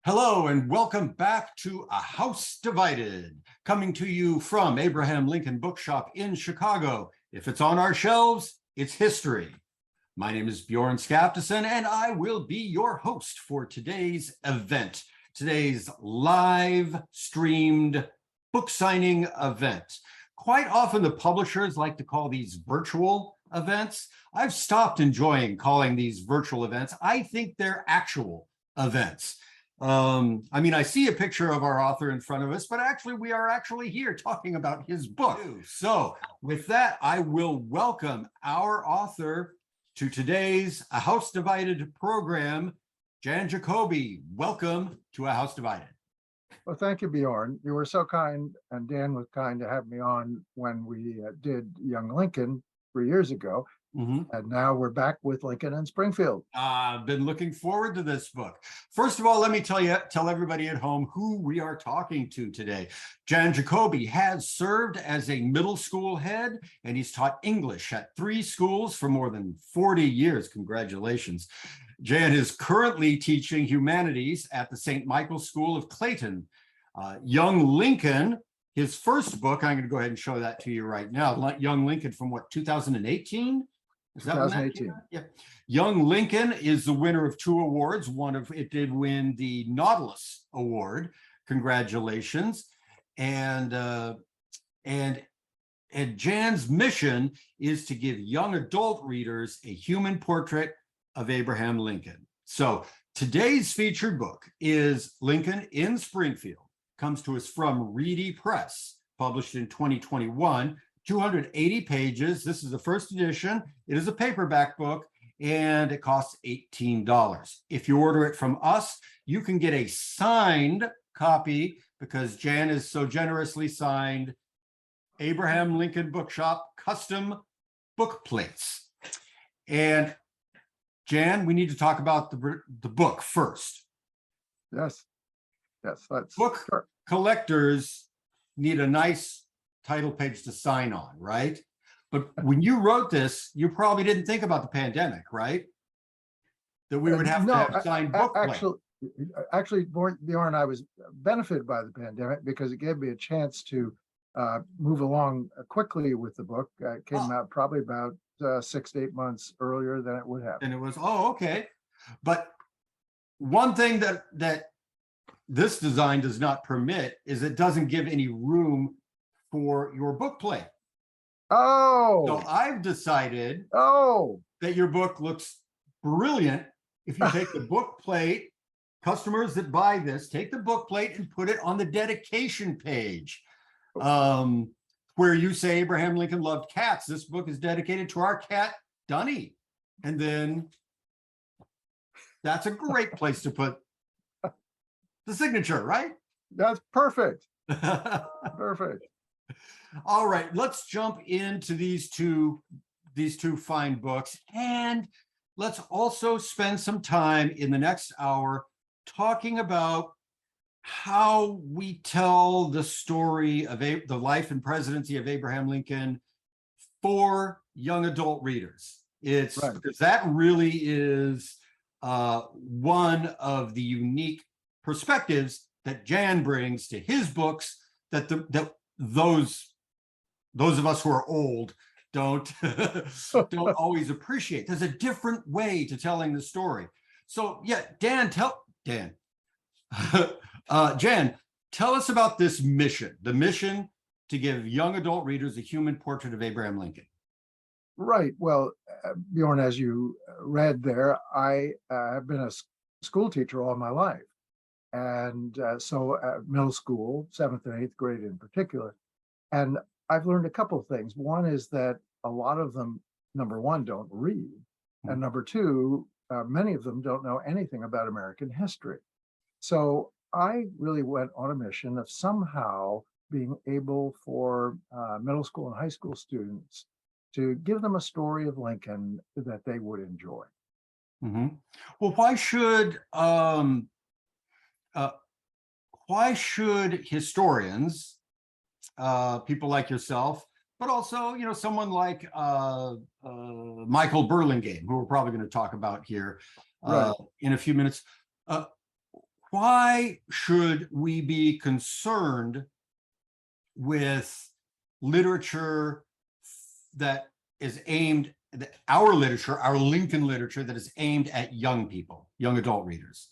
Hello and welcome back to A House Divided, coming to you from Abraham Lincoln Bookshop in Chicago. If it's on our shelves, it's history. My name is Bjorn Skaptason, and I will be your host for today's event, today's live streamed book signing event. Quite often the publishers like to call these virtual events. I've stopped enjoying calling these virtual events. I think they're actual events. I see a picture of our author in front of us, but actually we are actually here talking about his book. So with that, I will welcome our author to today's A House Divided program, Jan Jacobi. Welcome to A House Divided. Well, thank you, Bjorn. You were so kind, and Dan was kind to have me on when we did Young Lincoln 3 years ago. And now we're back with Lincoln and Springfield. I've been looking forward to this book. First of all, let me tell everybody at home who we are talking to today. Jan Jacobi has served as a middle school head, and he's taught English at 3 schools for more than 40 years. Congratulations. Jan is currently teaching humanities at the St. Michael's School of Clayton. Young Lincoln, his first book, I'm going to go ahead and show that to you right now. Young Lincoln from what, 2018? Is that 2018? Yeah. Young Lincoln is the winner of 2 awards. It did win the Nautilus Award. Congratulations. And Jan's mission is to give young adult readers a human portrait of Abraham Lincoln. So today's featured book is Lincoln in Springfield. Comes to us from Reedy Press, published in 2021. 280 pages. This is the first edition. It is a paperback book, and it costs $18. If you order it from us, you can get a signed copy because Jan is so generously signed Abraham Lincoln Bookshop custom book plates. And Jan, we need to talk about the book first. Yes. Let's book collectors need a nice title page to sign on, right? But when you wrote this, you probably didn't think about the pandemic, right? That we would have to have signed book plates. Actually, Bjorn, I was benefited by the pandemic because it gave me a chance to move along quickly with the book. It came out probably about 6 to 8 months earlier than it would have. And it was, okay. But one thing that this design does not permit is it doesn't give any room for your book plate. So I've decided that your book looks brilliant if you take the book plate. Customers that buy this, take the book plate and put it on the dedication page. Where you say Abraham Lincoln loved cats. This book is dedicated to our cat, Dunny. And then that's a great place to put the signature, right? That's perfect. Perfect. All right, let's jump into these two fine books, and let's also spend some time in the next hour talking about how we tell the story of the life and presidency of Abraham Lincoln for young adult readers. It's right. Because that really is one of the unique perspectives that Jan brings to his books that those of us who are old don't always appreciate. There's a different way to telling the story. So yeah, Jan, tell us about this mission, the mission to give young adult readers a human portrait of Abraham Lincoln. Right. Well, Bjorn, as you read there, I have been a school teacher all my life. And so middle school, 7th and 8th grade in particular. And I've learned a couple of things. One is that a lot of them, number one, don't read. And number two, many of them don't know anything about American history. So I really went on a mission of somehow being able for middle school and high school students to give them a story of Lincoln that they would enjoy. Well, why should historians, people like yourself, but also, someone like Michael Burlingame, who we're probably going to talk about here in a few minutes, why should we be concerned with literature that is aimed, our literature, our Lincoln literature that is aimed at young people, young adult readers?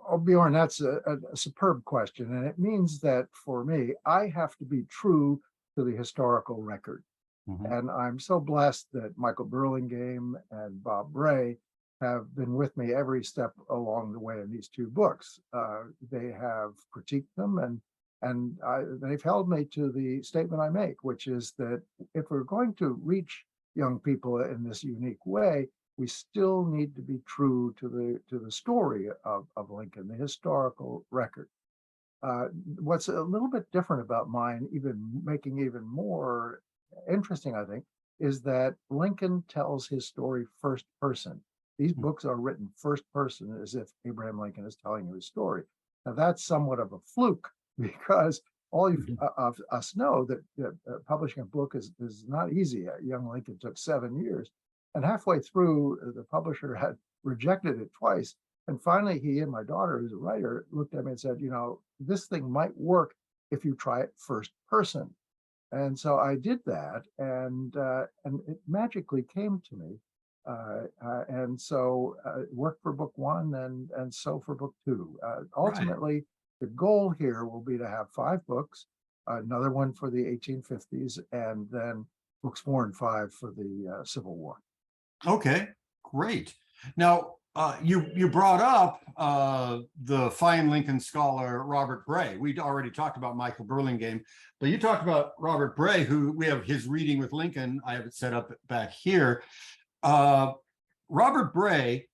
Oh, Bjorn, that's a superb question. And it means that for me, I have to be true to the historical record. Mhm. And I'm so blessed that Michael Burlingame and Bob Bray have been with me every step along the way in these two books. They have critiqued them, and they've held me to the statement I make, which is that if we're going to reach young people in this unique way, we still need to be true to the story of Lincoln, the historical record. What's a little bit different about mine, even making even more interesting, I think, is that Lincoln tells his story first person. These books are written first person, as if Abraham Lincoln is telling you his story. Now, that's somewhat of a fluke because all of us know that publishing a book is not easy. Young Lincoln took 7 years. And halfway through, the publisher had rejected it twice. And finally, he and my daughter, who's a writer, looked at me and said, you know, this thing might work if you try it first person. And so I did that, and it magically came to me. And so it worked for book one, and so for book two. Right. Ultimately, the goal here will be to have 5 books, another one for the 1850s, and then books 4 and 5 for the Civil War. Okay, great. Now, you brought up the fine Lincoln scholar Robert Bray. We'd already talked about Michael Burlingame, but you talked about Robert Bray, who we have his reading with Lincoln. I have it set up back here. Robert Bray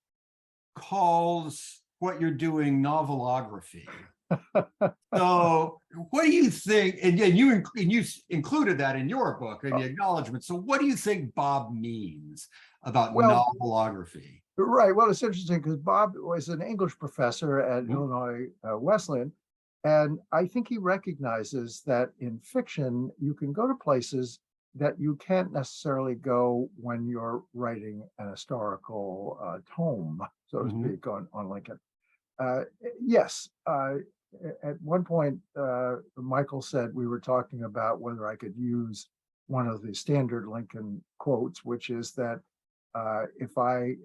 calls what you're doing novelography. So what do you think? And you included that in your book in the acknowledgement. So what do you think Bob means about Well, novelography? right. Well, it's interesting because Bob was an English professor at Mhm. Illinois Wesleyan. And I think he recognizes that in fiction, you can go to places that you can't necessarily go when you're writing an historical tome, so to Mhm. speak, on Lincoln. Yes. At one point, Michael said we were talking about whether I could use one of the standard Lincoln quotes, which is that if I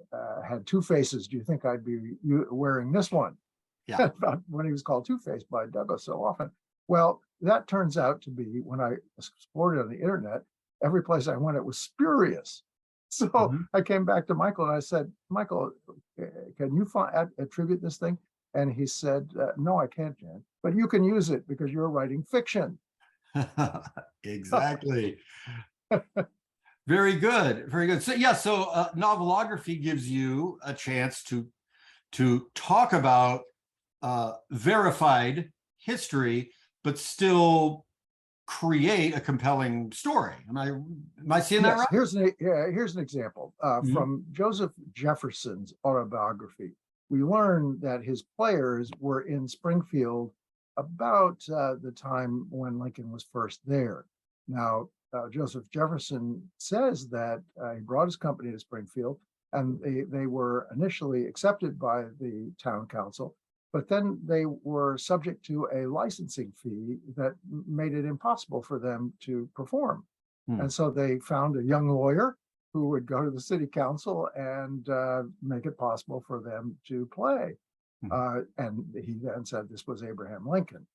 had 2 faces, do you think I'd be wearing this one? Yeah. When he was called Two-Face by Douglas so often. Well, that turns out to be, when I explored it on the internet, every place I went, it was spurious. So Mhm. I came back to Michael and I said, Michael, can you attribute this thing? And he said, no, I can't, Jan, but you can use it because you're writing fiction. Exactly. Very good. Very good. So yeah, so novelography gives you a chance to talk about verified history, but still create a compelling story. Am I seeing that Yes, right? here's an example Mhm. from Joseph Jefferson's autobiography. We learn that his players were in Springfield about the time when Lincoln was first there. Now, Joseph Jefferson says that he brought his company to Springfield, and they were initially accepted by the town council, but then they were subject to a licensing fee that made it impossible for them to perform. Hmm. And so they found a young lawyer who would go to the city council and make it possible for them to play. Hmm. And he then said this was Abraham Lincoln.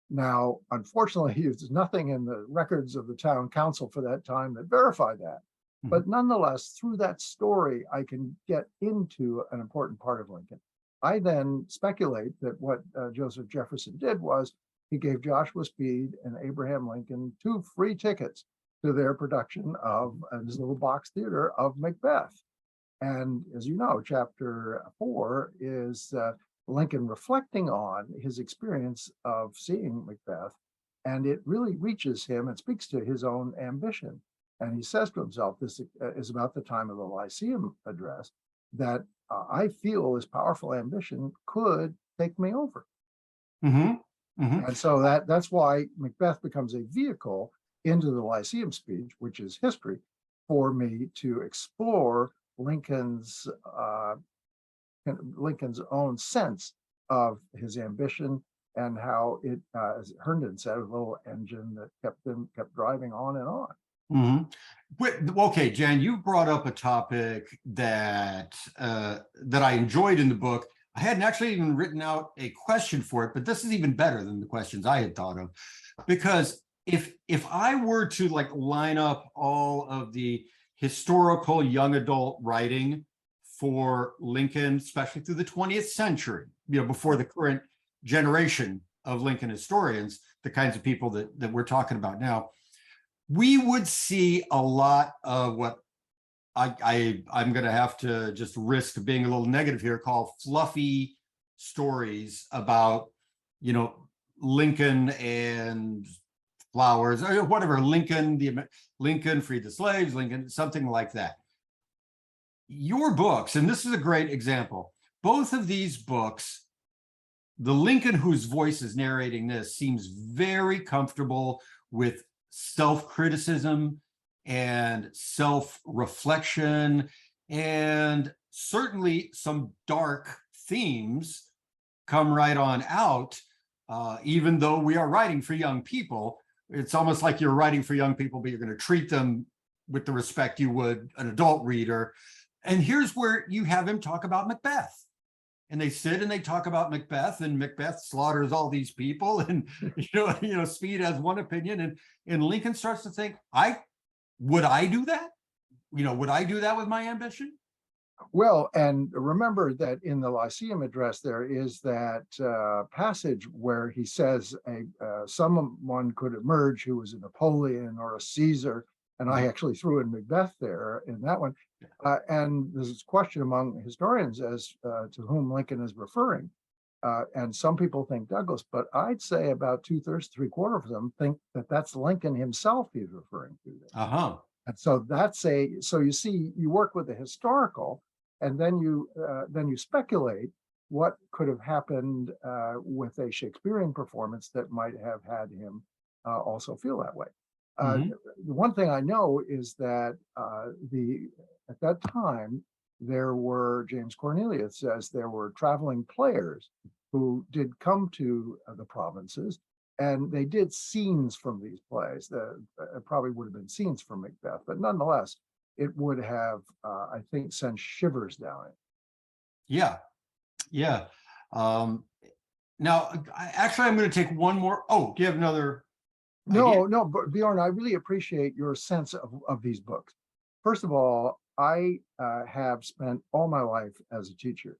Now, unfortunately, there's nothing in the records of the town council for that time that verify that. Mhm. But nonetheless, through that story, I can get into an important part of Lincoln. I then speculate that what Joseph Jefferson did was he gave Joshua Speed and Abraham Lincoln 2 free tickets to their production of his little box theater of Macbeth. And as you know, chapter 4 is Lincoln reflecting on his experience of seeing Macbeth. And it really reaches him and speaks to his own ambition. And he says to himself, this is about the time of the Lyceum address, that I feel this powerful ambition could take me over. Mhm. Mhm. And so that's why Macbeth becomes a vehicle into the Lyceum speech, which is history, for me to explore Lincoln's own sense of his ambition and how it, as Herndon said, a little engine that kept driving on and on. Okay, Jan, you brought up a topic that that I enjoyed in the book. I hadn't actually even written out a question for it, but this is even better than the questions I had thought of, because if I were to like line up all of the historical young adult writing for Lincoln, especially through the 20th century, before the current generation of Lincoln historians, the kinds of people that we're talking about now, we would see a lot of what I'm going to have to just risk being a little negative here, call fluffy stories about, Lincoln and flowers or whatever, Lincoln freed the slaves, Lincoln, something like that. Your books, and this is a great example, both of these books, the Lincoln whose voice is narrating this seems very comfortable with self-criticism and self-reflection, and certainly some dark themes come right on out. Even though we are writing for young people, it's almost like you're writing for young people, but you're going to treat them with the respect you would an adult reader. And here's where you have him talk about Macbeth. And they sit and they talk about Macbeth, and Macbeth slaughters all these people, and Speed has one opinion, and Lincoln starts to think, would I do that? Would I do that with my ambition? Well, and remember that in the Lyceum address, there is that passage where he says someone could emerge who was a Napoleon or a Caesar, and I actually threw in Macbeth there in that one. And there's this question among historians as to whom Lincoln is referring. And some people think Douglas, but I'd say about 2/3, 3/4 of them think that that's Lincoln himself he's referring to there. And so so you see, you work with the historical, and then you speculate what could have happened with a Shakespearean performance that might have had him also feel that way. The one thing I know is that at that time, there were, James Cornelius says, there were traveling players who did come to the provinces, and they did scenes from these plays. It probably would have been scenes from Macbeth, but nonetheless, it would have, I think, sent shivers down it. Yeah. Now, actually, I'm going to take one more. Oh, do you have another? No, but Bjorn, I really appreciate your sense of these books. First of all, I have spent all my life as a teacher.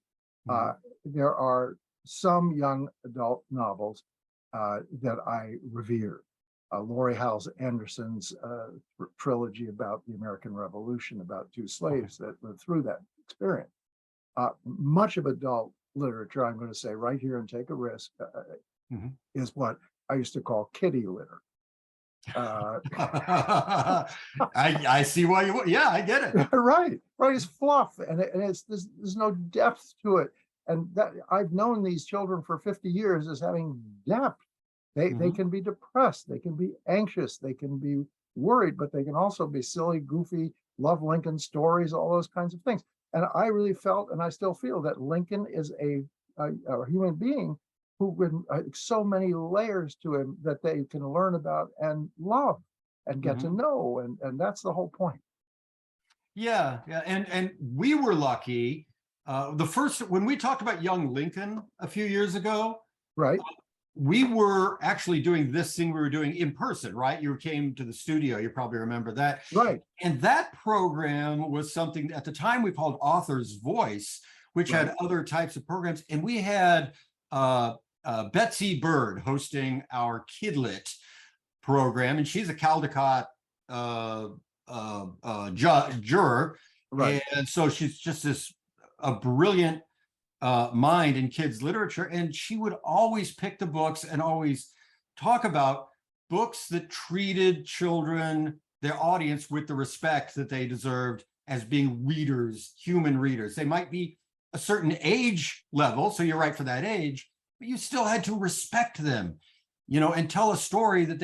There are some young adult novels that I revere. Laurie Howes Anderson's trilogy about the American Revolution, about two slaves that lived through that experience. Much of adult literature, I'm going to say right here and take a risk, is what I used to call kiddie litter. I see why I get it. Right. It's fluff, and there's no depth to it. And that I've known these children for 50 years as having depth. They can be depressed, they can be anxious, they can be worried, but they can also be silly, goofy, love Lincoln stories, all those kinds of things. And I really felt, and I still feel, that Lincoln is a human being who with so many layers to him that they can learn about and love and get to know, and that's the whole point. Yeah, and we were lucky. When we talked about young Lincoln a few years ago, right? We were actually doing this thing we were doing in person, right? You came to the studio, you probably remember that. Right. And that program was something at the time we called Author's Voice, which had other types of programs. And we had Betsy Bird hosting our Kidlit program, and she's a Caldecott juror. Right. And so she's just a brilliant mind in kids literature, and she would always pick the books and always talk about books that treated children, their audience, with the respect that they deserved as being readers, human readers. They might be a certain age level, so you're right for that age, but you still had to respect them, and tell a story that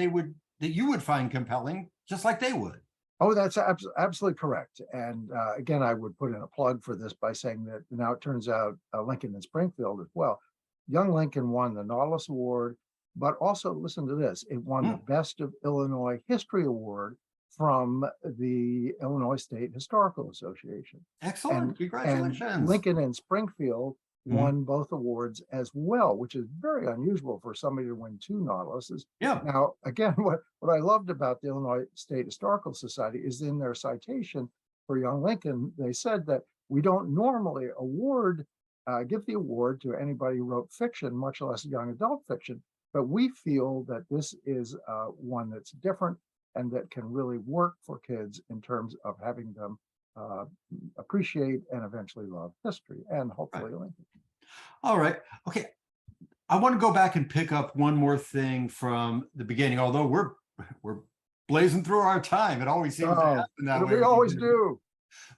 you would find compelling, just like they would. Oh, that's absolutely correct. And again, I would put in a plug for this by saying that now it turns out Lincoln in Springfield as well young Lincoln won the Nautilus Award, but also, listen to this, it won the Best of Illinois History Award from the Illinois State Historical Association. Excellent. And Congratulations. Lincoln and Springfield won both awards as well, which is very unusual for somebody to win two Nautiluses. Yeah. Now, again, what I loved about the Illinois State Historical Society is in their citation for young Lincoln, they said that we don't normally give the award to anybody who wrote fiction, much less young adult fiction, but we feel that this is one that's different and that can really work for kids in terms of having them appreciate and eventually love history and hopefully Lincoln. All right. Okay. I want to go back and pick up one more thing from the beginning, although we're blazing through our time. It always seems to happen that way. We always do.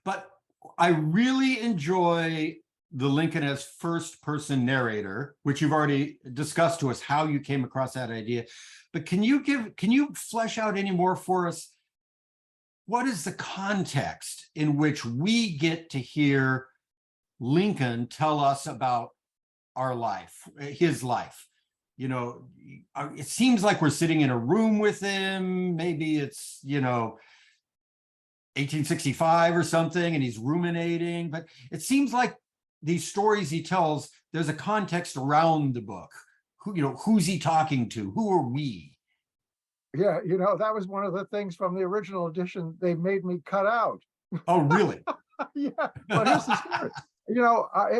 But I really enjoy the Lincoln as first person narrator, which you've already discussed to us how you came across that idea. But can you flesh out any more for us? What is the context in which we get to hear Lincoln tell us about our life, his life? You know, it seems like we're sitting in a room with him. Maybe it's, 1865 or something, and he's ruminating, but it seems like these stories he tells, there's a context around the book. Who's he talking to? Who are we? Yeah, that was one of the things from the original edition they made me cut out. Oh, really? Yeah, but here's the story.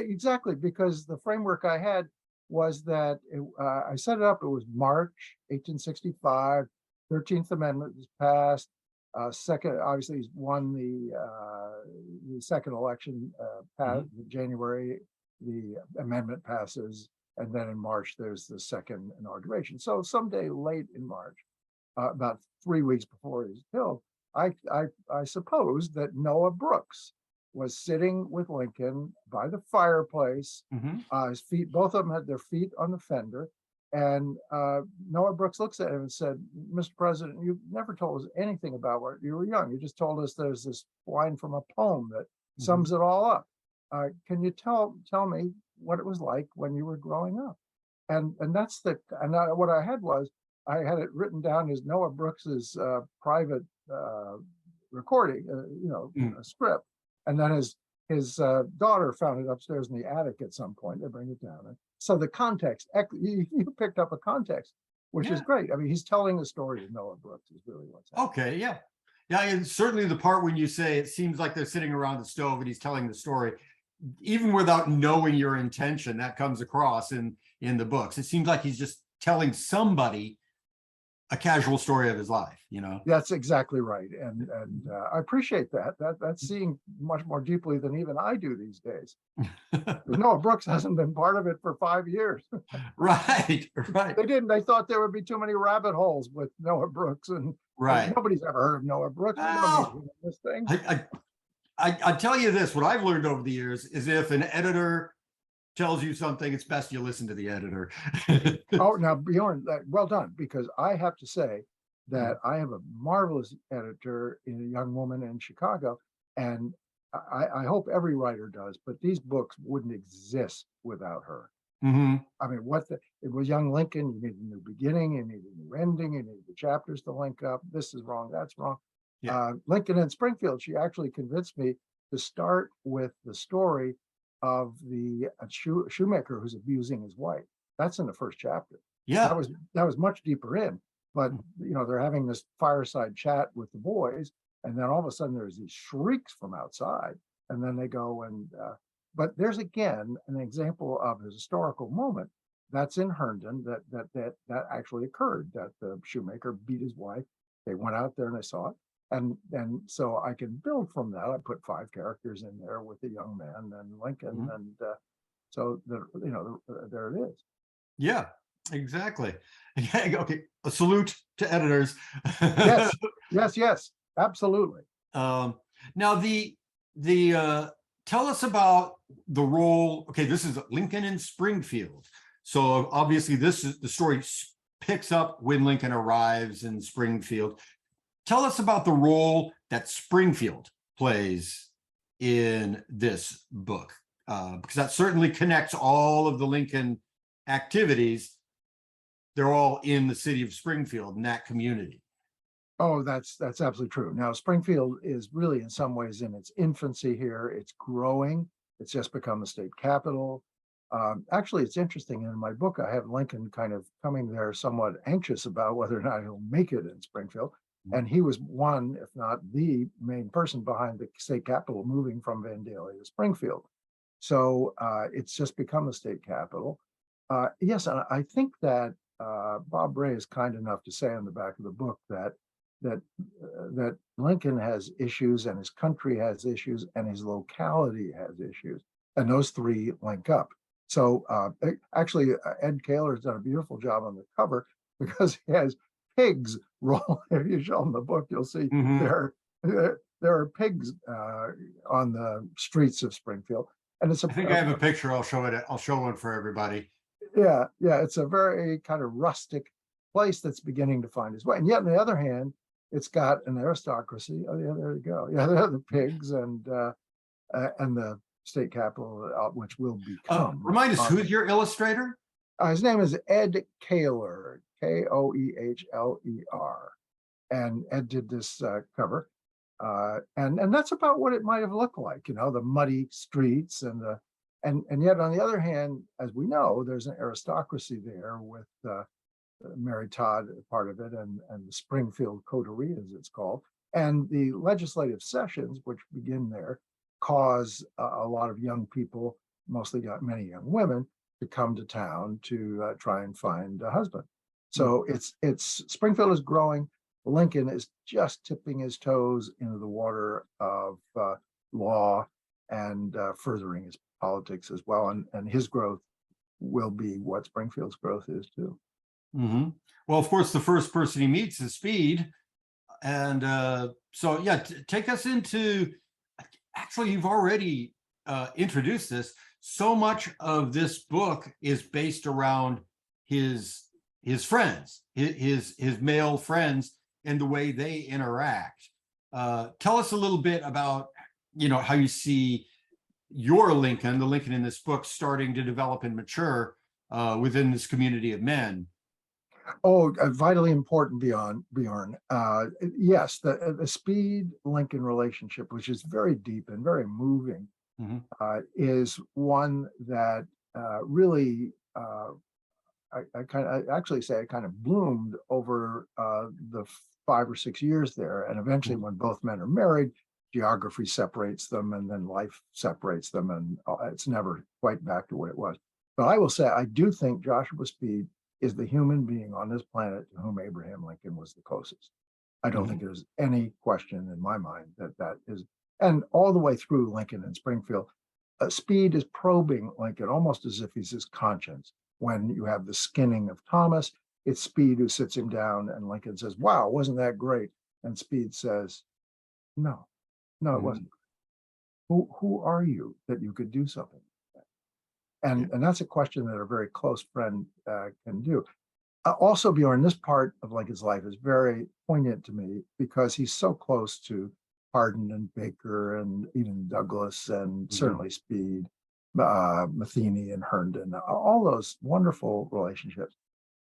Exactly, because the framework I had was that I set it up. It was March 1865, 13th Amendment was passed. Second, obviously, he's won the second election. January, the amendment passes, and then in March there's the second inauguration. So someday late in March, about 3 weeks before he's killed, I suppose that Noah Brooks was sitting with Lincoln by the fireplace. His feet, both of them had their feet on the fender. And Noah Brooks looks at him and said, "Mr. President, you never told us anything about when you were young. You just told us there's this line from a poem that sums it all up. Can you tell me what it was like when you were growing up?" And that's what I had was, I had it written down as Noah Brooks's private recording, a script. And then his daughter found it upstairs in the attic at some point. They bring it down. So the context, you picked up a context, which is great. I mean, he's telling the story of Noah Brooks is really what's happening. Okay, yeah. Yeah, and certainly the part when you say it seems like they're sitting around the stove and he's telling the story, even without knowing your intention, that comes across in the books. It seems like he's just telling somebody a casual story of his life, That's exactly right. And I appreciate that. That's seeing much more deeply than even I do these days. Noah Brooks hasn't been part of it for 5 years. Right. They didn't. They thought there would be too many rabbit holes with Noah Brooks, and nobody's ever heard of Noah Brooks. Well, This thing. I tell you this, what I've learned over the years is if an editor tells you something, it's best you listen to the editor. Oh, now Bjorn, well done, because I have to say that I have a marvelous editor in a young woman in Chicago, and I hope every writer does, but these books wouldn't exist without her. I mean, it was young Lincoln, you need a new beginning, you need a new ending, you need the chapters to link up. This is wrong, that's wrong. Lincoln and Springfield, she actually convinced me to start with the story of the shoemaker who's abusing his wife. That's in the first chapter. Yeah, that was much deeper in, but they're having this fireside chat with the boys, and then all of a sudden there's these shrieks from outside, and then they go and but there's again an example of a historical moment that's in Herndon that actually occurred, that the shoemaker beat his wife. They went out there and they saw it. And so I can build from that. I put 5 characters in there with the young man and Lincoln, and so there it is. Yeah, exactly. Okay, a salute to editors. Yes, absolutely. Now the tell us about the role. Okay, this is Lincoln in Springfield. So obviously the story picks up when Lincoln arrives in Springfield. Tell us about the role that Springfield plays in this book, because that certainly connects all of the Lincoln activities, they're all in the city of Springfield, in that community. Oh, that's absolutely true. Now, Springfield is really in some ways in its infancy here. It's growing. It's just become a state capital. Actually, it's interesting. In my book, I have Lincoln kind of coming there somewhat anxious about whether or not he'll make it in Springfield. And he was one, if not the main person behind the state capitol moving from Vandalia to Springfield. So it's just become a state capital. Yes, and I think that Bob Ray is kind enough to say on the back of the book that Lincoln has issues, and his country has issues, and his locality has issues, and those three link up. So actually, Ed Kaler has done a beautiful job on the cover because he has pigs roll. If you show him the book, you'll see there are pigs on the streets of Springfield, and it's I think I have a picture. I'll show it. I'll show one for everybody. Yeah, it's a very kind of rustic place that's beginning to find its way. And yet, on the other hand, it's got an aristocracy. Oh, yeah, there you go. Yeah, they're the pigs and the state capital, which will become. Remind us, who's your illustrator? His name is Ed Kaler, Koehler. And Ed did this cover. And that's about what it might have looked like, the muddy streets and yet on the other hand, as we know, there's an aristocracy there with Mary Todd, part of it, and the Springfield Coterie, as it's called. And the legislative sessions, which begin there, cause a lot of young people, mostly many young women, to come to town to try and find a husband. So it's Springfield is growing. Lincoln is just tipping his toes into the water of law and furthering his politics as well. And his growth will be what Springfield's growth is too. Well, of course, the first person he meets is Speed. And so, yeah, take us into, actually, you've already introduced this. So much of this book is based around his friends, his male friends, and the way they interact. Tell us a little bit about, how you see your Lincoln, the Lincoln in this book, starting to develop and mature within this community of men. Oh, vitally important, Bjorn. Yes, the Speed-Lincoln relationship, which is very deep and very moving, is one that really, I kind of bloomed over the 5 or 6 years there. And eventually, when both men are married, geography separates them, and then life separates them, and it's never quite back to what it was. But I will say, I do think Joshua Speed is the human being on this planet to whom Abraham Lincoln was the closest. I don't think there's any question in my mind that is, and all the way through Lincoln and Springfield, Speed is probing Lincoln almost as if he's his conscience. When you have the skinning of Thomas, it's Speed who sits him down, and Lincoln says, "Wow, wasn't that great?" And Speed says, No, it wasn't. Who are you that you could do something? And that's a question that a very close friend can do. Also, Bjorn, this part of Lincoln's life is very poignant to me because he's so close to Hardin and Baker and even Douglas and certainly Speed, Matheny and Herndon, all those wonderful relationships.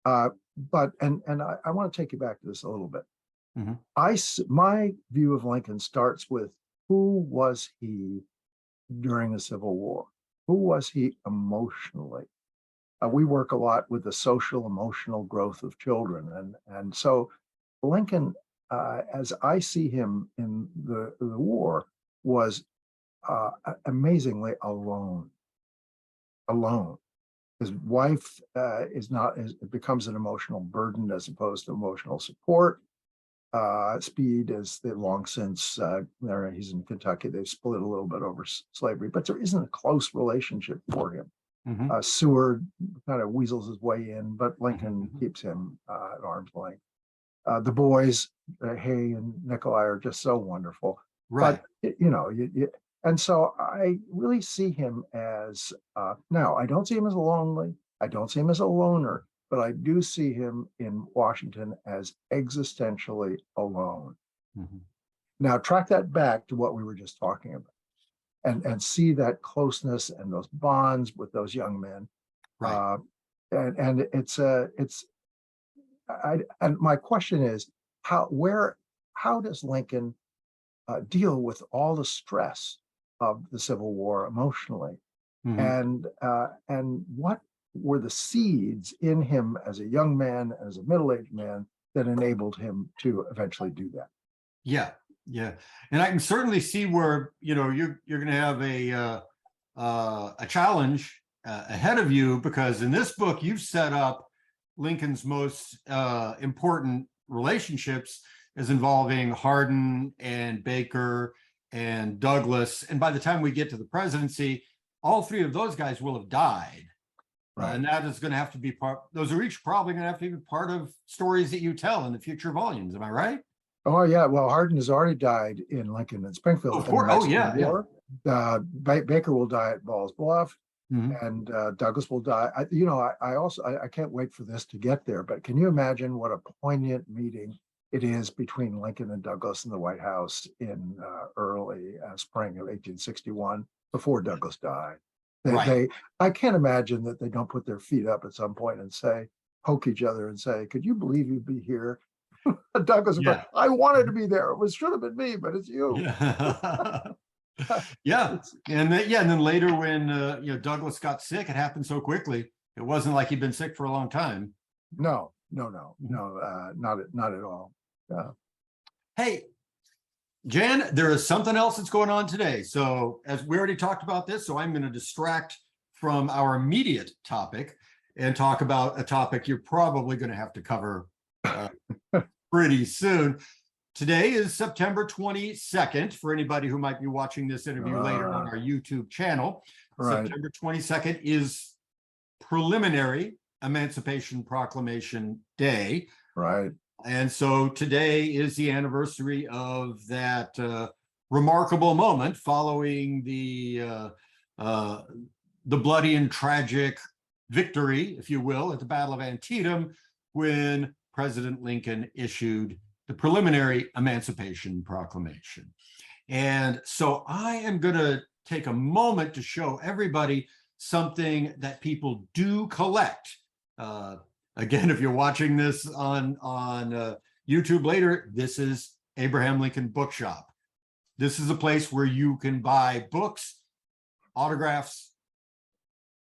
But I want to take you back to this a little bit. My view of Lincoln starts with who was he during the Civil War? Who was he emotionally? We work a lot with the social emotional growth of children. And so Lincoln, as I see him in the war, was amazingly alone. His wife becomes an emotional burden as opposed to emotional support. Speed is long since he's in Kentucky. They've split a little bit over slavery, but there isn't a close relationship for him. Seward kind of weasels his way in, but Lincoln keeps him at arm's length. The boys, Hay and Nikolai, are just so wonderful. Right. But and so I really see him as now. I don't see him as lonely. I don't see him as a loner. But I do see him in Washington as existentially alone. Now, track that back to what we were just talking about, and see that closeness and those bonds with those young men. Right. and and my question is, how does Lincoln deal with all the stress of the Civil War emotionally? Mhm. And what were the seeds in him as a young man, as a middle-aged man, that enabled him to eventually do that? Yeah, yeah, and I can certainly see where you're going to have a challenge ahead of you, because in this book you've set up Lincoln's most important relationships as involving Hardin and Baker and Douglas, and by the time we get to the presidency, all three of those guys will have died. Right. And that is going to have to be part, those are each probably going to have to be part of stories that you tell in the future volumes. Am I right? Oh yeah. Well, Hardin has already died in Lincoln and Oh, Springfield of in the course. Oh, Mexican yeah, yeah. War. Baker will die at Ball's Bluff, Mhm. and Douglas will die. I also I can't wait for this to get there. But can you imagine what a poignant meeting it is between Lincoln and Douglas in the White House in early spring of 1861, before Douglas died? Right. I can't imagine that they don't put their feet up at some point and say, poke each other and say, "Could you believe you'd be here?" Douglas, Yeah. I wanted to be there. It should have been me, but it's you. Yeah. Yeah. It's And then later when Douglas got sick, it happened so quickly. It wasn't like he'd been sick for a long time. no, not at all. Hey, Jan, there is something else that's going on today. So as we already talked about this, so I'm going to distract from our immediate topic and talk about a topic you're probably going to have to cover pretty soon. Today is September 22nd, for anybody who might be watching this interview later on our YouTube channel. Right. September 22nd is preliminary Emancipation Proclamation Day. Right. And so today is the anniversary of that remarkable moment following the bloody and tragic victory, if you will, at the Battle of Antietam, when President Lincoln issued the preliminary Emancipation Proclamation. And so I am going to take a moment to show everybody something that people do collect. Again, if you're watching this on YouTube later, this is Abraham Lincoln Bookshop. This is a place where you can buy books, autographs,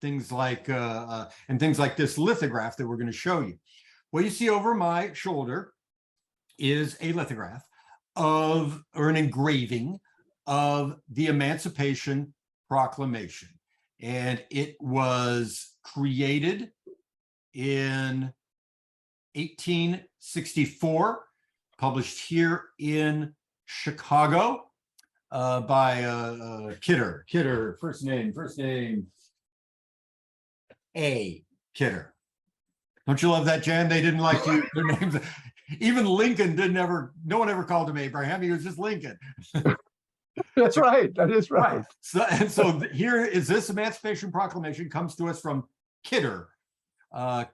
things like and things like this lithograph that we're going to show you. What you see over my shoulder is a lithograph or an engraving of the Emancipation Proclamation. And it was created in 1864, published here in Chicago by Kidder, first name, A. Kidder. Don't you love that, Jan? They didn't like to use their names. Even Lincoln no one ever called him Abraham. He was just Lincoln. That's right. That is right. So here is this Emancipation Proclamation, comes to us from Kidder.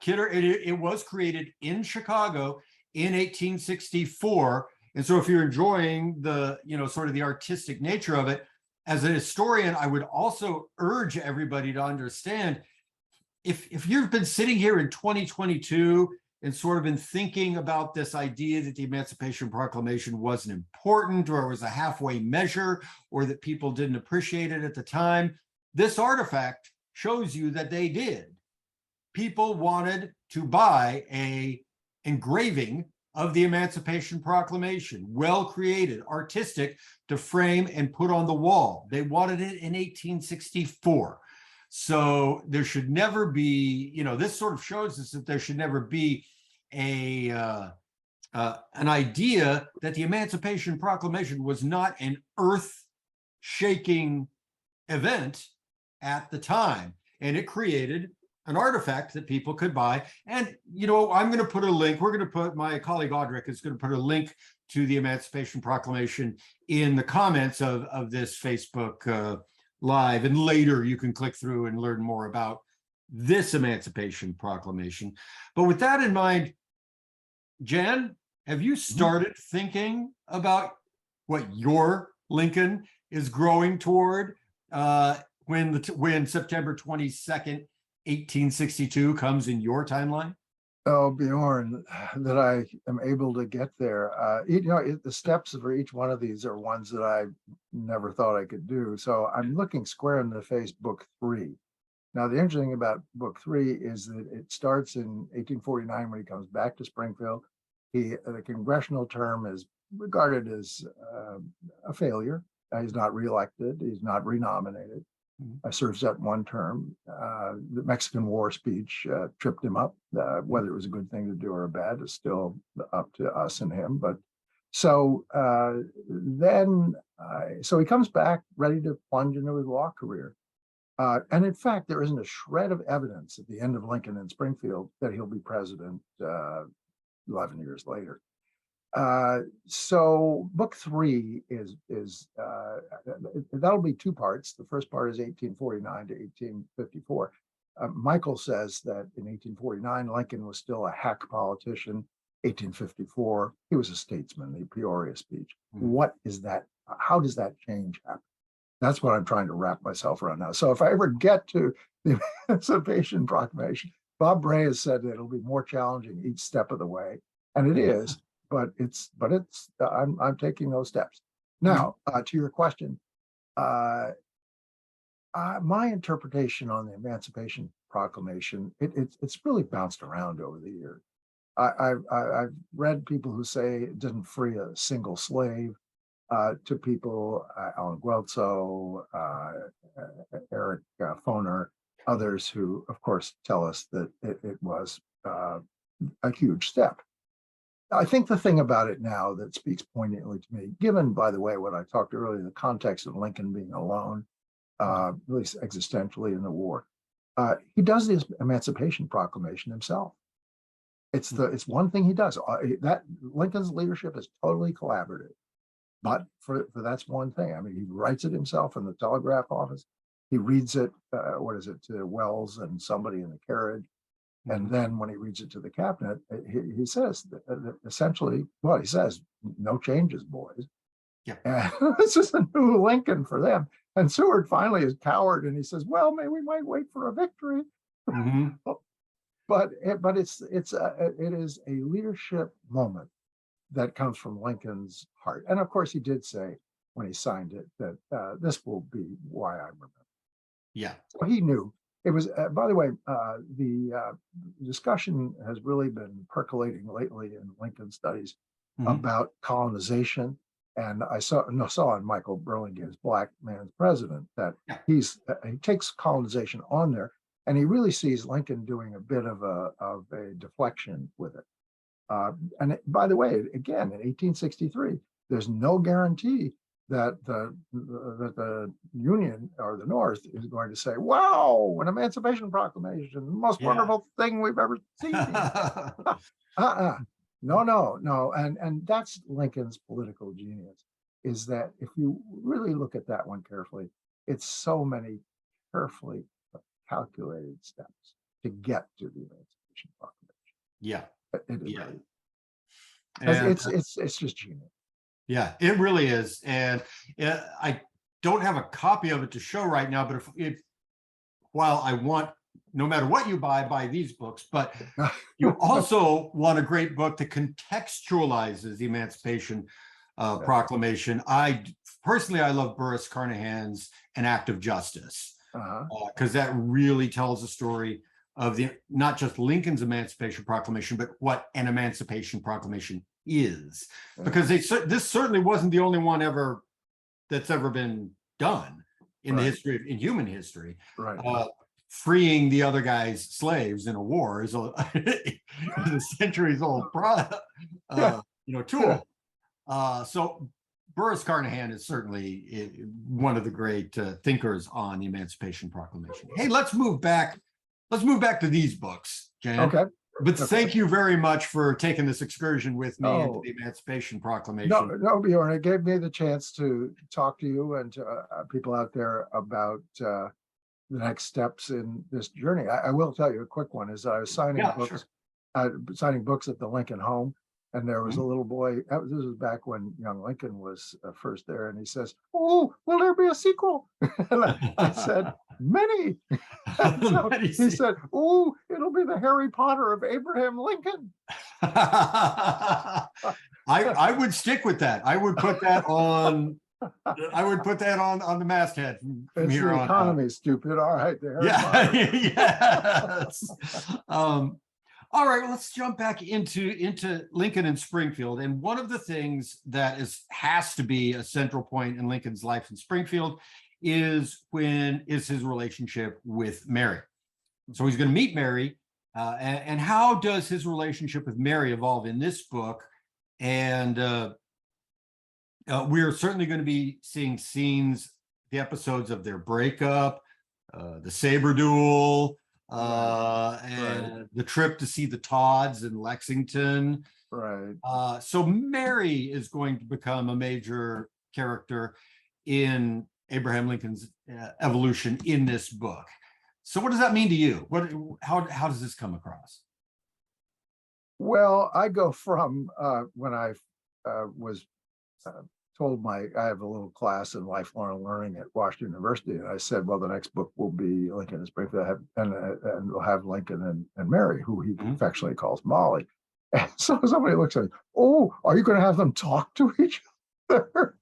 Kidder, it was created in Chicago in 1864. And so if you're enjoying the, sort of the artistic nature of it, as a historian, I would also urge everybody to understand, if you've been sitting here in 2022 and sort of been thinking about this idea that the Emancipation Proclamation wasn't important, or it was a halfway measure, or that people didn't appreciate it at the time, this artifact shows you that they did. People wanted to buy a engraving of the Emancipation Proclamation, well created, artistic, to frame and put on the wall. They wanted it in 1864. So there should never be, this sort of shows us that there should never be an idea that the Emancipation Proclamation was not an earth-shaking event at the time. And it created an artifact that people could buy. And, I'm going to put a link. My colleague Audric is going to put a link to the Emancipation Proclamation in the comments of this Facebook Live. And later you can click through and learn more about this Emancipation Proclamation. But with that in mind, Jan, have you started thinking about what your Lincoln is growing toward when September 22nd 1862 comes in your timeline? Oh, Bjorn, that I am able to get there. The steps for each one of these are ones that I never thought I could do. So I'm looking square in the face, book 3. Now, the interesting thing about book 3 is that it starts in 1849 when he comes back to Springfield. The congressional term is regarded as a failure. He's not reelected. He's not renominated. Serves that one term. The Mexican War speech tripped him up. Whether it was a good thing to do or a bad is still up to us and him. But so so he comes back ready to plunge into his law career. And in fact, there isn't a shred of evidence at the end of Lincoln in Springfield that he'll be president 11 years later. So book 3 is that'll be 2 parts. The first part is 1849 to 1854. Michael says that in 1849, Lincoln was still a hack politician. 1854, he was a statesman, the Peoria speech. What is that? How does that change happen? That's what I'm trying to wrap myself around now. So if I ever get to the Emancipation Proclamation, Bob Bray has said that it'll be more challenging each step of the way, and it is. But I'm taking those steps. Now, to your question, my interpretation on the Emancipation Proclamation, it's really bounced around over the years. I've read people who say it didn't free a single slave, to people, Alan Guelzo, Eric Foner, others who, of course, tell us that it was a huge step. I think the thing about it now that speaks poignantly to me, given, by the way, what I talked earlier, the context of Lincoln being alone, at least existentially in the war, he does this Emancipation Proclamation himself. It's one thing he does. That Lincoln's leadership is totally collaborative, but for that's one thing. I mean, he writes it himself in the telegraph office. He reads it, to Wells and somebody in the carriage. And then when he reads it to the cabinet, he says essentially, well, he says, no changes, boys. Yeah. And this is a new Lincoln for them. And Seward finally is coward and he says, well, maybe we might wait for a victory. But it is a leadership moment that comes from Lincoln's heart. And of course, he did say when he signed it that this will be why I remember. Yeah. So he knew. It was, by the way, the discussion has really been percolating lately in Lincoln studies about colonization. And I saw in Michael Burlingame's Black Man's President that he takes colonization on there, and he really sees Lincoln doing a bit of a deflection with it. And by the way, again, in 1863, there's no guarantee that the Union or the North is going to say, wow, an Emancipation Proclamation, the most wonderful thing we've ever seen. No. And that's Lincoln's political genius, is that if you really look at that one carefully, it's so many carefully calculated steps to get to the Emancipation Proclamation. It's just genius. Yeah, it really is. And I don't have a copy of it to show right now, but while I want, no matter what you buy these books, but you also want a great book that contextualizes the Emancipation Proclamation. I love Burris Carnahan's An Act of Justice, because that really tells the story of not just Lincoln's Emancipation Proclamation, but what an Emancipation Proclamation is, because this certainly wasn't the only one that's ever been done in the human history. Freeing the other guy's slaves in a war is a centuries old tool. So Burris Carnahan is certainly one of the great thinkers on the Emancipation Proclamation. Hey, let's move back to these books, Jan. Okay. But thank you very much for taking this excursion with me into the Emancipation Proclamation. No, Bjorn, it gave me the chance to talk to you and to people out there about the next steps in this journey. I will tell you a quick one, is that I was signing books at the Lincoln home, and there was a little boy. This was back when young Lincoln was first there, and he says, "Oh, will there be a sequel?" And I said, "Many." So Let me he see. said, "Oh, it'll be the Harry Potter of Abraham Lincoln." I would stick with that. I would put that on. I would put that on the masthead from It's here the on out. economy, stupid. All right, the Harry Yeah. Potter. Yes. All right, let's jump back into Lincoln and Springfield. And one of the things that has to be a central point in Lincoln's life in Springfield is his relationship with Mary. So he's going to meet Mary. And how does his relationship with Mary evolve in this book? And we're certainly going to be seeing the episodes of their breakup, the saber duel, and the trip to see the Todds in Lexington. Right. So Mary is going to become a major character in Abraham Lincoln's evolution in this book. So what does that mean to you? How does this come across? Well, I go from when I was told I have a little class in lifelong learning at Washington University, and I said, well, the next book will be Lincoln and Springfield, and we'll have Lincoln and Mary, who he affectionately calls Molly. And so somebody looks at me, oh, are you going to have them talk to each other?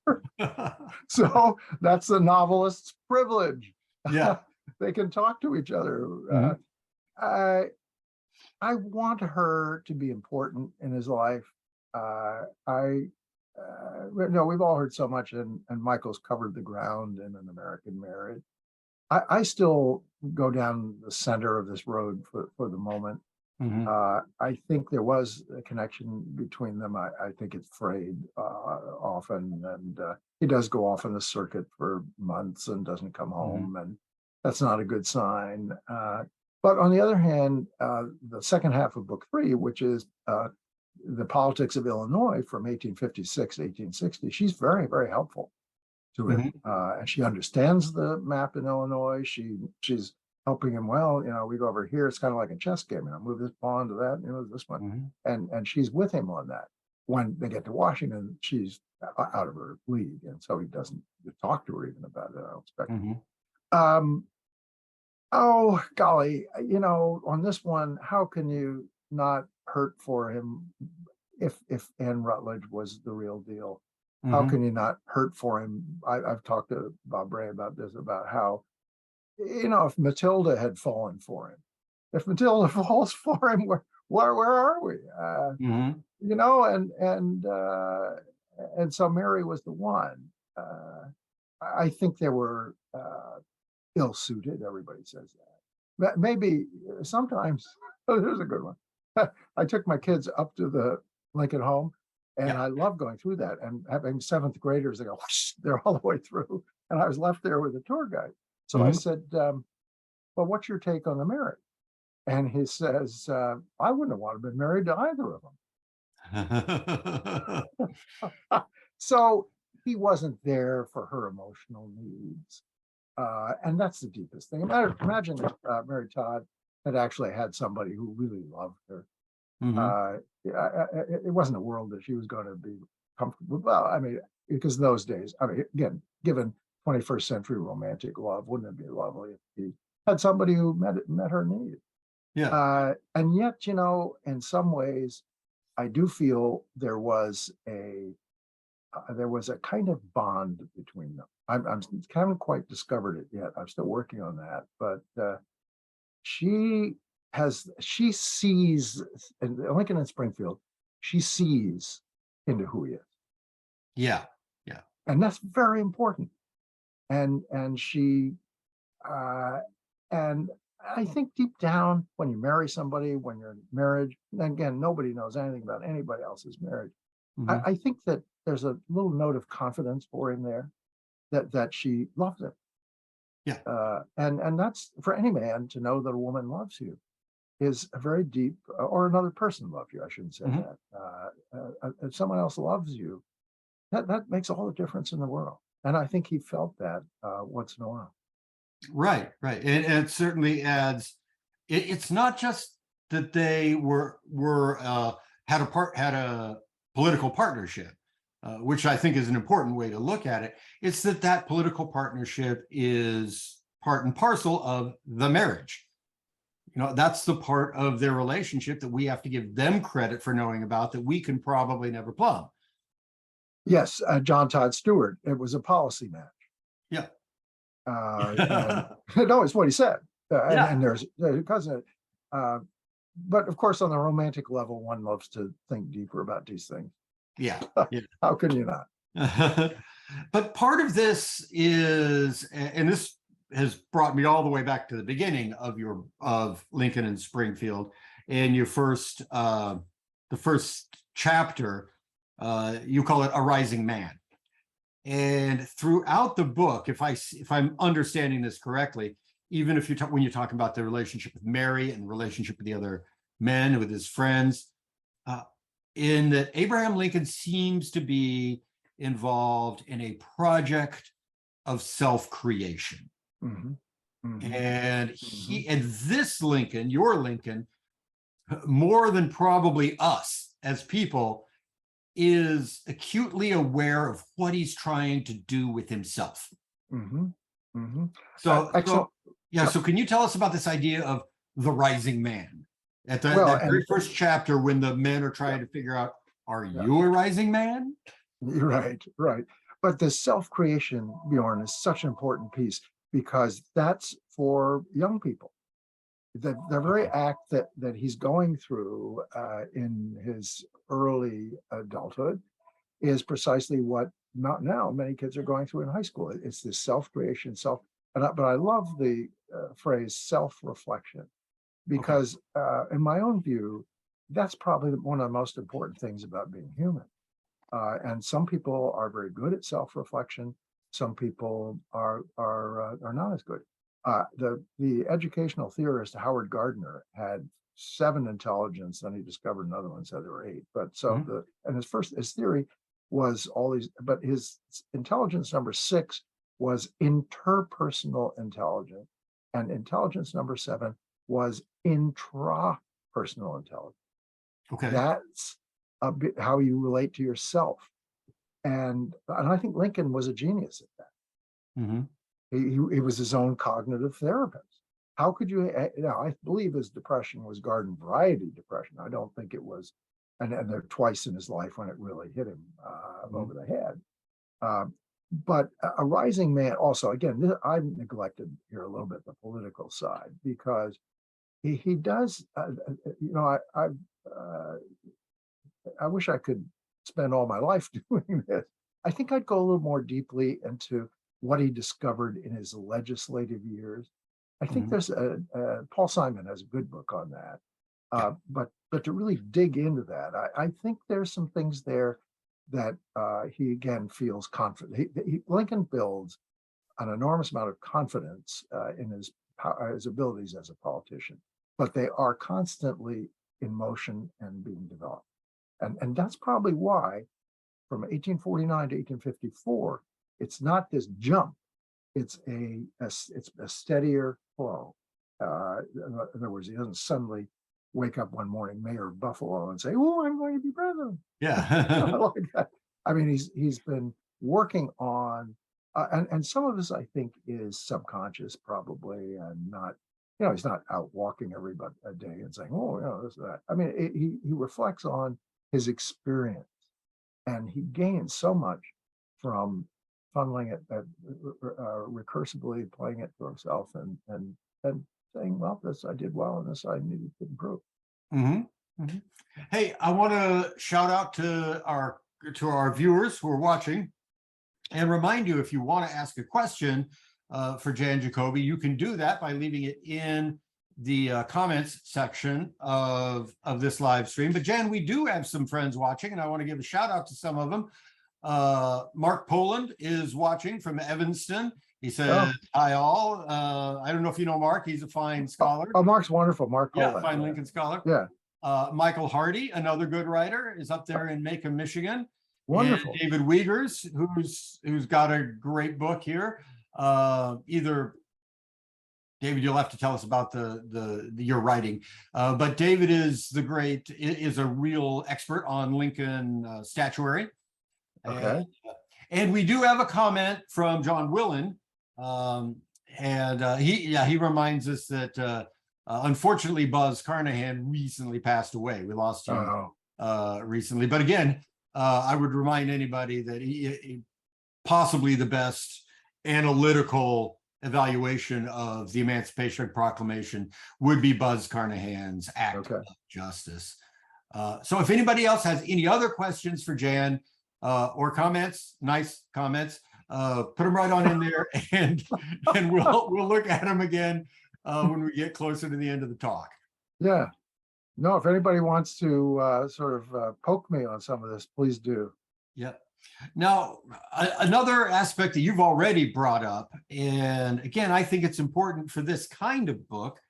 So that's the novelist's privilege. Yeah. They can talk to each other. I want her to be important in his life. No, we've all heard so much, and Michael's covered the ground in An American Marriage. I still go down the center of this road for the moment. I think there was a connection between them. I think it's frayed often, and he does go off on the circuit for months and doesn't come home, and that's not a good sign. But on the other hand, the second half of book 3, which is the politics of Illinois from 1856 to 1860, she's very, very helpful to him. And she understands the map in Illinois. She's helping him. Well, we go over here. It's kind of like a chess game. Move this pawn to that, this one. And she's with him on that. When they get to Washington, she's out of her league. And so he doesn't talk to her even about it, I don't expect. Oh, golly, on this one, how can you not hurt for him if Anne Rutledge was the real deal? How can you not hurt for him? I've talked to Bob Ray about this, about how, if Matilda had fallen for him, if Matilda falls for him, where are we? And so Mary was the one. I think they were ill-suited. Everybody says that. Maybe sometimes. Oh, there's a good one. I took my kids up to the Lincoln home, and I love going through that and having 7th graders. They go, whoosh, they're all the way through, and I was left there with a tour guide. So I said, "Well, what's your take on the marriage?" And he says, "I wouldn't have wanted to be married to either of them." So he wasn't there for her emotional needs. And that's the deepest thing. Imagine if Mary Todd had actually had somebody who really loved her. It wasn't a world that she was going to be comfortable. Well, because in those days, again, given 21st century romantic love, wouldn't it be lovely if he had somebody who met her need? Yeah. And yet, in some ways, I do feel there was a kind of bond between them. I haven't quite discovered it yet. I'm still working on that. But she sees, in Lincoln and Springfield, she sees into who he is. Yeah. And that's very important. And she, and I think deep down, when you marry somebody, when you're in marriage, and again, nobody knows anything about anybody else's marriage. I think that there's a little note of confidence for him there, that she loves him. Yeah. And that's, for any man to know that a woman loves you is a very deep, or another person loves you, I shouldn't say that. If someone else loves you, that makes all the difference in the world. And I think he felt that once in a while. Right. And it certainly adds. It's not just that they had a political partnership, which I think is an important way to look at it. It's that political partnership is part and parcel of the marriage. That's the part of their relationship that we have to give them credit for knowing about, that we can probably never plumb. Yes, John Todd Stewart. It was a policy match. Yeah. No, it's what he said. Yeah. And there's because but of course, on the romantic level, one loves to think deeper about these things. Yeah. How can you not? But part of this is, and this has brought me all the way back to the beginning of Lincoln and Springfield, and your the first chapter, you call it A Rising Man. And throughout the book, if I'm understanding this correctly, even if when you're talking about the relationship with Mary and the relationship with the other men, with his friends, in that Abraham Lincoln seems to be involved in a project of self-creation. Mm-hmm. Mm-hmm. And this Lincoln, your Lincoln, more than probably us as people, is acutely aware of what he's trying to do with himself. Mm-hmm. Mm-hmm. So can you tell us about this idea of the rising man at that very first chapter, when the men are trying to figure out, are you a rising man? Right. But the self-creation, Bjorn, is such an important piece, because that's for young people. The very act that he's going through in his early adulthood is precisely what not now many kids are going through in high school. It's this self-creation, but I love the phrase self-reflection, because in my own view, that's probably one of the most important things about being human. And some people are very good at self-reflection. Some people are not as good. The educational theorist Howard Gardner had 7 intelligence, then he discovered another one said there were 8. But so his theory was all these, but his intelligence number 6 was interpersonal intelligence, and intelligence number 7 was intrapersonal intelligence. Okay, that's a bit how you relate to yourself, and I think Lincoln was a genius at that. Mm-hmm. He was his own cognitive therapist. How could you? I believe his depression was garden variety depression. I don't think it was, and there twice in his life when it really hit him over the head. But a rising man also, again, I've neglected here a little bit the political side, because he does, I wish I could spend all my life doing this. I think I'd go a little more deeply into what he discovered in his legislative years. I think there's Paul Simon has a good book on that. But to really dig into that, I think there's some things there that he again feels confident. Lincoln builds an enormous amount of confidence in his abilities as a politician, but they are constantly in motion and being developed. And that's probably why from 1849 to 1854, it's not this jump, it's a steadier flow. In other words, he doesn't suddenly wake up one morning, Mayor of Buffalo, and say, "Oh, I'm going to be president." Yeah. Like that. I mean, he's been working on, and some of this I think is subconscious, probably, and not. He's not out walking every day and saying, "Oh, this or that." I mean, he reflects on his experience, and he gains so much from funneling it, recursively playing it to himself, and saying, "Well, this I did well, and this I needed to improve." Mm-hmm. Mm-hmm. Hey, I want to shout out to our viewers who are watching, and remind you, if you want to ask a question for Jan Jacobi, you can do that by leaving it in the comments section of this live stream. But Jan, we do have some friends watching, and I want to give a shout out to some of them. Mark Poland is watching from Evanston. He said, "Hi all." I don't know if you know Mark. He's a fine scholar. Oh, Mark's wonderful. Mark Poland. Yeah, fine Lincoln scholar. Yeah. Michael Hardy, another good writer, is up there in Macon, Michigan. Wonderful. And David Wiegers, who's got a great book here. Either David, you'll have to tell us about your writing, but David is a real expert on Lincoln statuary. Okay. And we do have a comment from John Willen. And he reminds us that unfortunately Buzz Carnahan recently passed away. We lost him recently, but again, I would remind anybody that he possibly the best analytical evaluation of the Emancipation Proclamation would be Buzz Carnahan's Act of Justice. So if anybody else has any other questions for Jan or comments, nice comments, put them right on in there, and we'll look at them again when we get closer to the end of the talk. Yeah. No, if anybody wants to sort of poke me on some of this, please do. Yeah. Now, another aspect that you've already brought up, and again, I think it's important for this kind of book,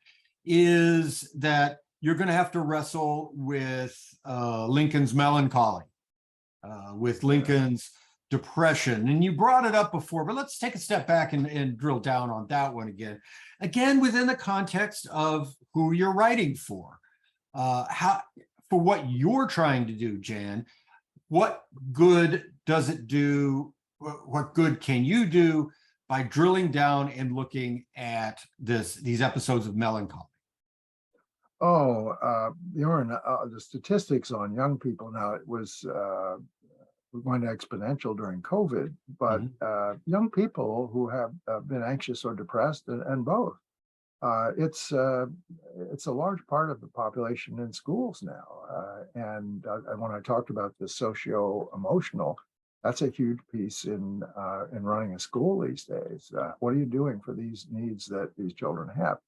is that you're going to have to wrestle with Lincoln's melancholy, with Lincoln's depression. And you brought it up before, but let's take a step back and drill down on that one again. Again, within the context of who you're writing for. For what you're trying to do, Jan, what good does it do? What good can you do by drilling down and looking at these episodes of melancholy? Bjorn, the statistics on young people now, it was going exponential during COVID, but young people who have been anxious or depressed, and both, it's a large part of the population in schools now. And when I talked about the socio-emotional, that's a huge piece in running a school these days. What are you doing for these needs that these children have?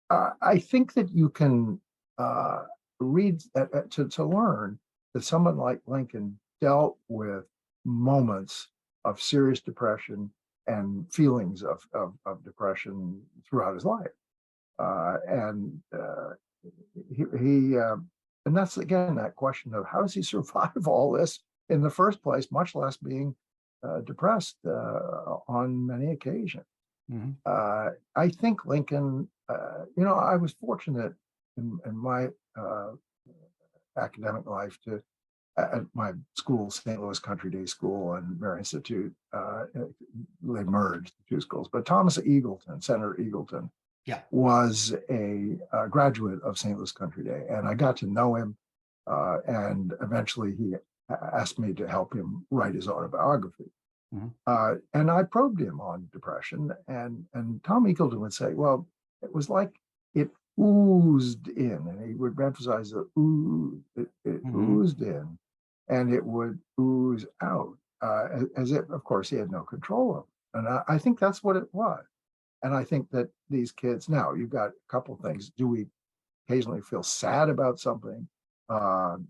I think that you can read to learn that someone like Lincoln dealt with moments of serious depression and feelings of depression throughout his life. And that's again that question of how does he survive all this in the first place, much less being depressed on many occasions. I think Lincoln, I was fortunate in my academic life to, at my school, St. Louis Country Day School and Mary Institute, they merged the two schools. But Thomas Eagleton, Senator Eagleton, was a graduate of St. Louis Country Day, and I got to know him. And eventually, he asked me to help him write his autobiography. And I probed him on depression, and Tom Eagleton would say, "Well, it was like it oozed in," and he would emphasize the ooze. It oozed in, and it would ooze out, as if, of course, he had no control of it. And I think that's what it was. And I think that these kids now, you've got a couple of things. Do we occasionally feel sad about something? And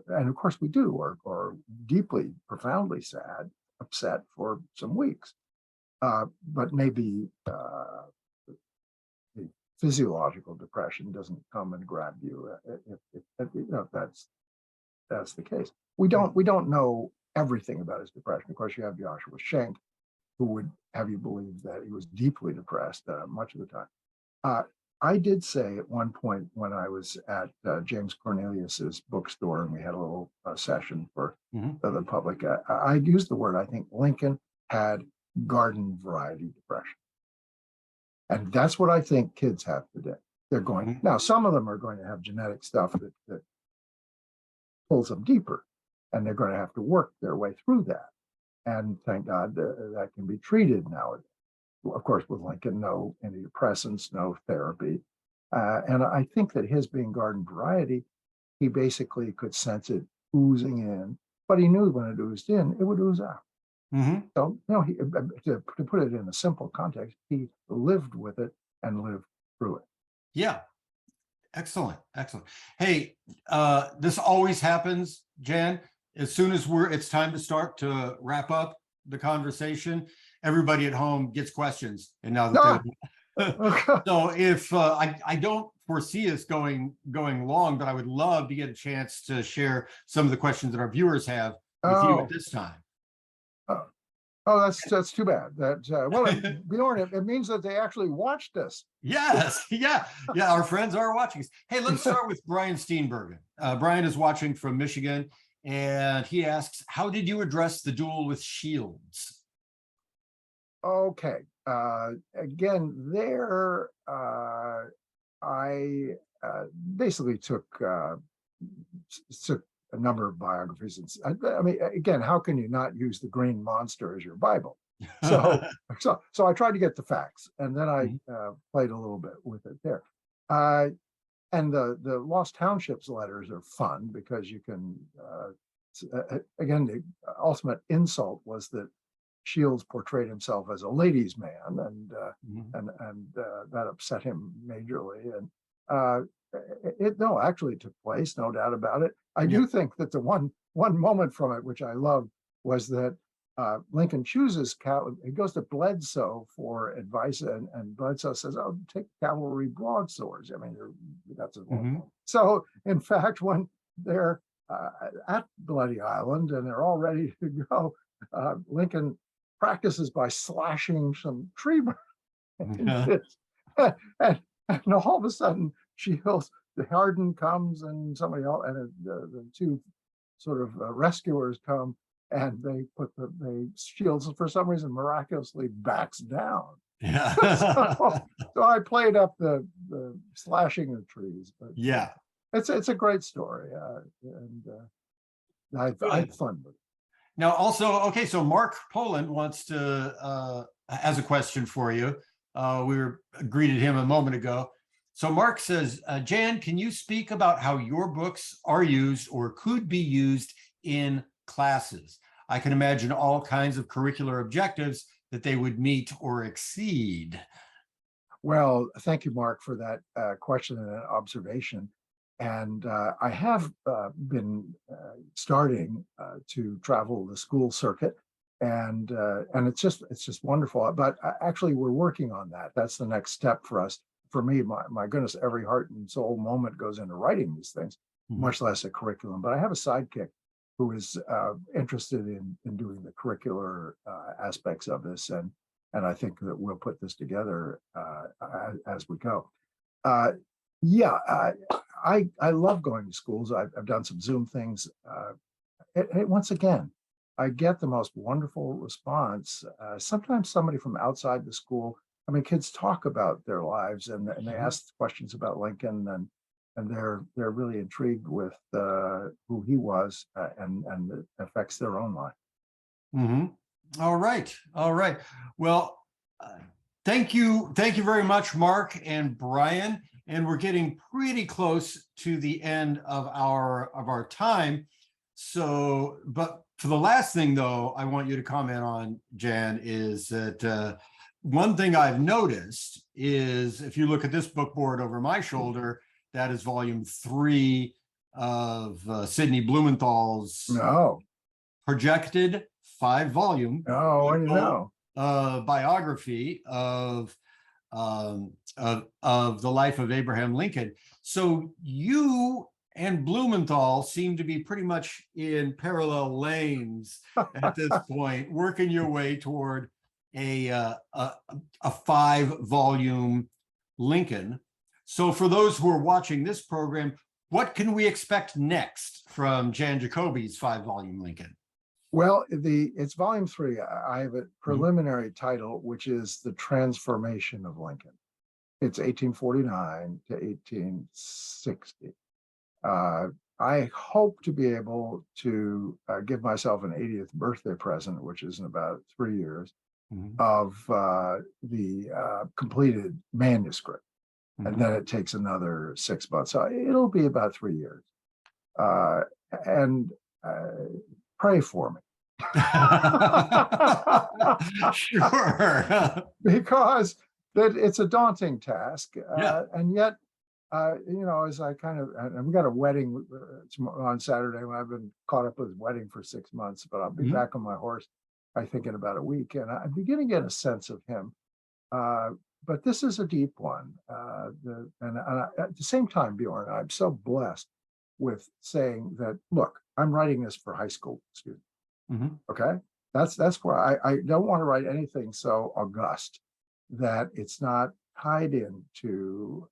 of course we do, or deeply, profoundly sad, upset for some weeks. But maybe the physiological depression doesn't come and grab you if that's the case. We don't know everything about his depression. Of course, you have Joshua Schenck, who would have you believe that he was deeply depressed much of the time. I did say at one point when I was at James Cornelius's bookstore and we had a little session for the public, I used the word, I think Lincoln had garden variety depression. And that's what I think kids have today. They're going, now some of them are going to have genetic stuff that pulls them deeper, and they're going to have to work their way through that. And thank God that can be treated nowadays. Of course, with Lincoln, no antidepressants, no therapy. And I think that his being garden variety, he basically could sense it oozing in, but he knew when it oozed in, it would ooze out. So, to put it in a simple context, he lived with it and lived through it. Yeah. Excellent. Hey, this always happens, Jan. As soon as it's time to start to wrap up the conversation, everybody at home gets questions. And now that so if I don't foresee us going long, but I would love to get a chance to share some of the questions that our viewers have with you at this time. That's too bad. Bjorn, it means that they actually watched us. Yes, yeah. Our friends are watching us. Hey, let's start with Brian Steenbergen. Brian is watching from Michigan, and he asks, "How did you address the duel with Shields?" Okay. Again, there I basically took a number of biographies. I mean, again, how can you not use the Green Monster as your Bible? So, so I tried to get the facts, and then I Mhm. played a little bit with it there. Uh, and the Lost Townships letters are fun because you can. Again, the ultimate insult was that Shields portrayed himself as a ladies' man, Mhm. that upset him majorly. And uh, it no, actually took place, no doubt about it. I Yeah. do think that the one moment from it which I loved was that Lincoln chooses he goes to Bledsoe for advice, and Bledsoe says, "Oh, take cavalry broadswords." I mean, that's a Mhm. so. In fact, when they're at Bloody Island and they're all ready to go, Lincoln practices by slashing some tree branches. and, and all of a sudden, Shields, the Harden comes and somebody else, and the two sort of rescuers come, and they Shields for some reason miraculously backs down. so, Yeah. so I played up the slashing of trees, but Yeah. it's a great story, and I Good. had fun with it. Now, also, okay, so Mark Poland wants to has a question for you. We were greeted him a moment ago. So Mark says, Jan, can you speak about how your books are used or could be used in classes? I can imagine all kinds of curricular objectives that they would meet or exceed. Well, thank you, Mark, for that question and observation. And I have been starting to travel the school circuit, and it's just wonderful. But actually, we're working on that. That's the next step for us. For me, my goodness, every heart and soul moment goes into writing these things, Mhm. much less a curriculum. But I have a sidekick who is interested in doing the curricular aspects of this, and I think that we'll put this together as we go. Uh, yeah, I love going to schools. I've done some Zoom things. Once again, I get the most wonderful response. Sometimes somebody from outside the school. I mean, kids talk about their lives, and they Mhm. ask questions about Lincoln, and they're really intrigued with who he was, and it affects their own life. Mhm. All right. All right. Well, uh, thank you very much, Mark and Brian. And we're getting pretty close to the end of our time. So, but for the last thing, though, I want you to comment on, Jan, is that one thing I've noticed is if you look at this book board over my shoulder, that is volume 3 of Sidney Blumenthal's No, projected 5-volume no, what do you know? biography of the life of Abraham Lincoln. So you and Blumenthal seem to be pretty much in parallel lanes at this point, working your way toward a 5-volume Lincoln. So for those who are watching this program, what can we expect next from Jan Jacobi's 5-volume Lincoln? Well, it's volume 3. I have a Mhm. preliminary title, which is The Transformation of Lincoln. It's 1849 to 1860. Uh, I hope to be able to give myself an 80th birthday present, which is in about 3 years, Mhm. of the completed manuscript. And Mhm. then it takes another 6 months. So it'll be about 3 years. Uh, and pray for me. Sure. Because that it's a daunting task, Yeah. and yet, as I and we got a wedding on Saturday. When I've been caught up with wedding for 6 months, but I'll be Mhm. back on my horse, I think, in about a week, and I'm beginning to get a sense of him. Uh, but this is a deep one, at the same time, Bjorn, I'm so blessed with saying that. Look, I'm writing this for high school students. Mhm. Okay. That's where I don't want to write anything so august that it's not tied into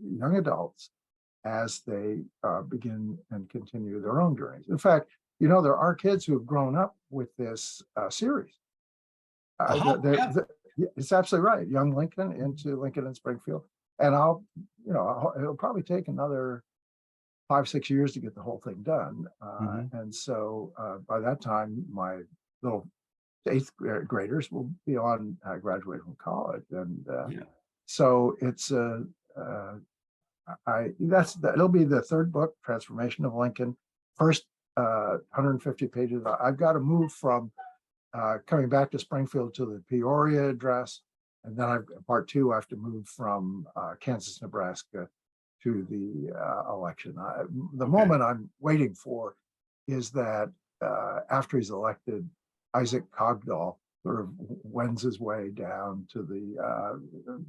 young adults as they begin and continue their own journeys. In fact, there are kids who have grown up with this series. Yeah. It's absolutely right. Young Lincoln into Lincoln and Springfield. And it'll probably take another 5, 6 years to get the whole thing done. And so by that time, my little eighth graders will be on graduating from college. And so it's it'll be the third book, Transformation of Lincoln. First 150 pages. I've got to move from coming back to Springfield to the Peoria address. And then part two, I have to move from Kansas, Nebraska to the election. The moment I'm waiting for is that after he's elected, Isaac Cogdall sort of wends his way down to the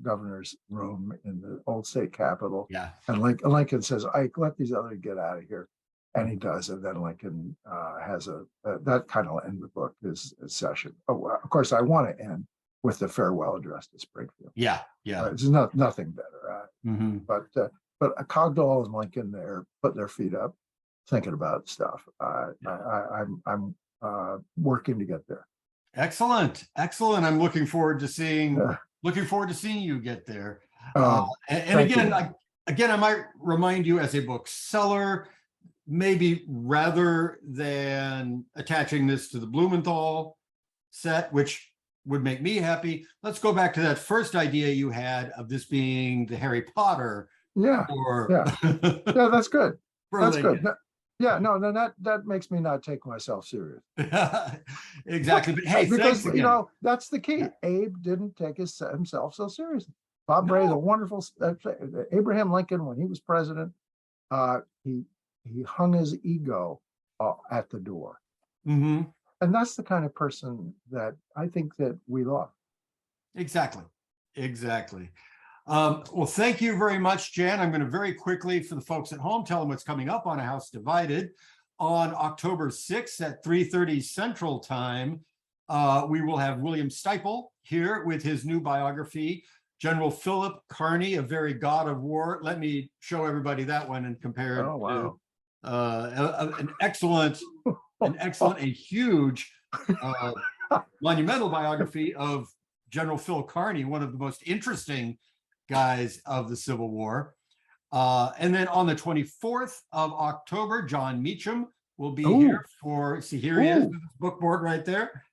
governor's room in the old state capitol. Yeah. And Lincoln says, Ike, let these others get out of here. And he does. And then Lincoln has that kind of end the book, his session. Oh, of course, I want to end with the farewell address to Springfield. Yeah. It's nothing better. But Cogdall and Lincoln there putting their feet up, thinking about stuff. I'm working to get there. Excellent. I'm looking forward to seeing you get there. And again, I might remind you, as a bookseller, maybe rather than attaching this to the Blumenthal set, which would make me happy, let's go back to that first idea you had of this being the Harry Potter. Yeah, that's good. That's good. No, then that makes me not take myself serious. Exactly. But hey, because that's the key. Abe didn't take himself so seriously. Bob Bray, the wonderful Abraham Lincoln, when he was president, he hung his ego at the door. And that's the kind of person that I think that we love. Exactly. Well, thank you very much, Jan. I'm going to very quickly, for the folks at home, tell them what's coming up on A House Divided. On October 6th at 3:30 Central Time, we will have William Stiple here with his new biography, General Philip Kearny, A Very God of War. Let me show everybody that one and compare it to an excellent and huge monumental biography of General Phil Kearny, one of the most interesting guys of the Civil War. And then on the 24th of October, John Meacham will be here here he is with his book board right there.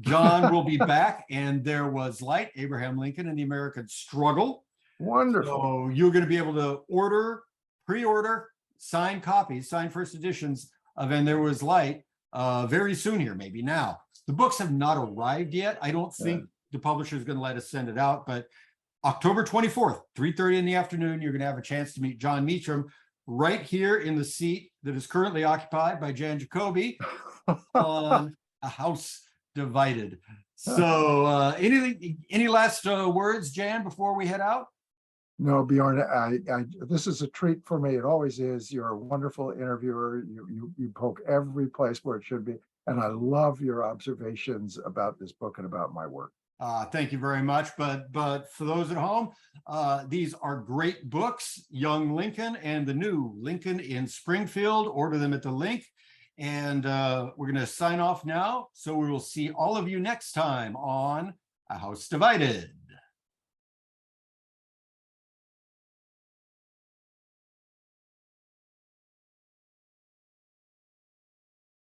John will be back, and There Was Light, Abraham Lincoln and the American Struggle. Wonderful. So you're going to be able to pre-order signed copies, signed first editions of And There Was Light very soon here, maybe now. The books have not arrived yet. I don't think the publisher is going to let us send it out, but October 24th, 3:30 in the afternoon, you're going to have a chance to meet John Meacham right here in the seat that is currently occupied by Jan Jacobi on A House Divided. So any last words, Jan, before we head out? No, Bjorn, this is a treat for me. It always is. You're a wonderful interviewer. You poke every place where it should be. And I love your observations about this book and about my work. Thank you very much. But for those at home, these are great books, Young Lincoln and the new Lincoln in Springfield. Order them at the link. And we're going to sign off now. So we will see all of you next time on A House Divided.